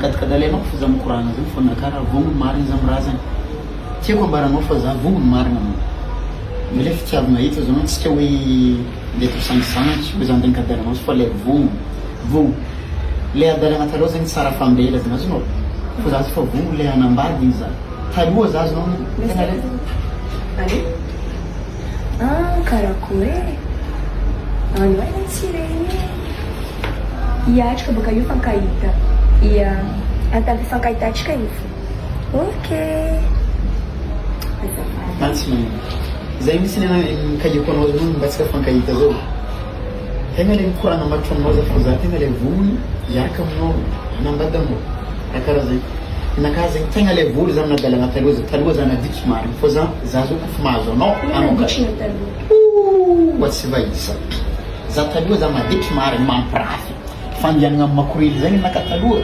Kadaleanao fa za mikorana zany fa nakara vongony marina za miraha zany tiako ambaranao fa za vongony marina mo le fitiavana hita zao tsy tia hoe ndeto sangisangy hoe zany tegna kadalanao fa le vongony le adalana taloha zany tsara fambela zany azonao fa za fa vongony le anambady igny za taloha za azonao tena le karakory ano ay tsy reny iatrika baka io fankahita ia antavy fankahitatrika io okay Nantsy zay misy nikahiko anao zany mba tsika fankahita zao tegna le mikorana matro aminao za fa za tegna le vongony iaraka aminao anambady aminao akara zay naka zegny tegna le voly za aminadalana taloha za nadiky marina fa za zao kofa mahazo anao wa tsy vaisa za taloha za maditry marina mampirafy fandianana amin'ny makorily zegny naka taloha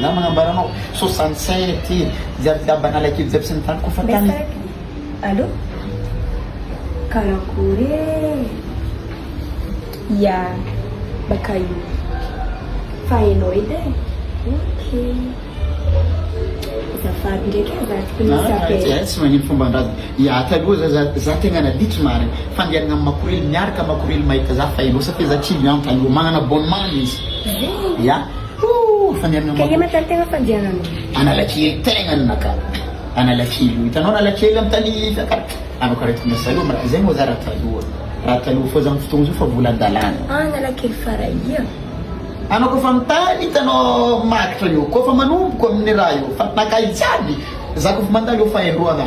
za magnambaranao 67 jiaby analakely jiaby sy ny tany kofa tany allo karakory ia baka io fa hainao edy okay zafady ndraiky azatokony tsy magnino fomban-draza ia taloha za tegna naditry marina fandianana amin'ny makorily miaraka makorily mahita za fa hainao satria za tsy lian taloha magnana abonnement izy ia kaya matantena fandianana analakely tegna naka analakely hitanao analakely amin'ny tany fiakaraka anao karaha tona saloha mara zay moa za raha taloha fa za amin'ny fotoagna zao fa volan-dalàna analakely faraia anao kofa mitany hitanao makitra io kofa manomboko amin'ny raha io fa nakahitsiaby za kofa mandalo io fa haindroana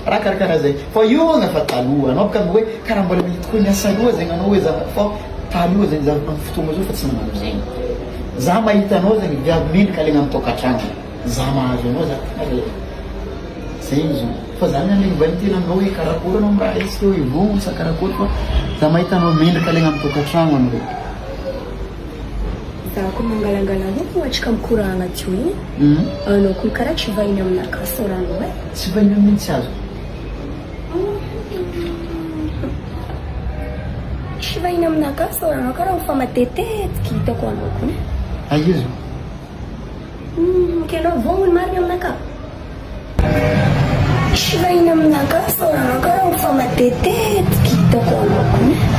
raha karakaraha zay fa io na fa taloha anao baka hoe karaha mbola mihitiko niasa aloha zegny anao hoe za fa taloha zegny za amin'ny fotoagna zao fa tsy magnano zegny za mahita anao zegny viavy mendrika legna amin'ny tokantragno za mahazo anao za tena zay izy fa zany alegny vanitena aminao hoe karakory anao miraha isika hoe vongony sa karakory fa za mahita anao mendrika legna amin'ny tokantragno anao za koa mangalangalana ho atrika mikoragna tio igny anao koa karaha tsy vahiny aminaka soranao e tsy vahiny amintsy azo tsy vahiny aminaka soranao karaha fa matetetiky hitako anao koa aizo ke anao vongony marina aminaka tsy vahiny aminaka soranao karaha fa matetetiky hitako anao koa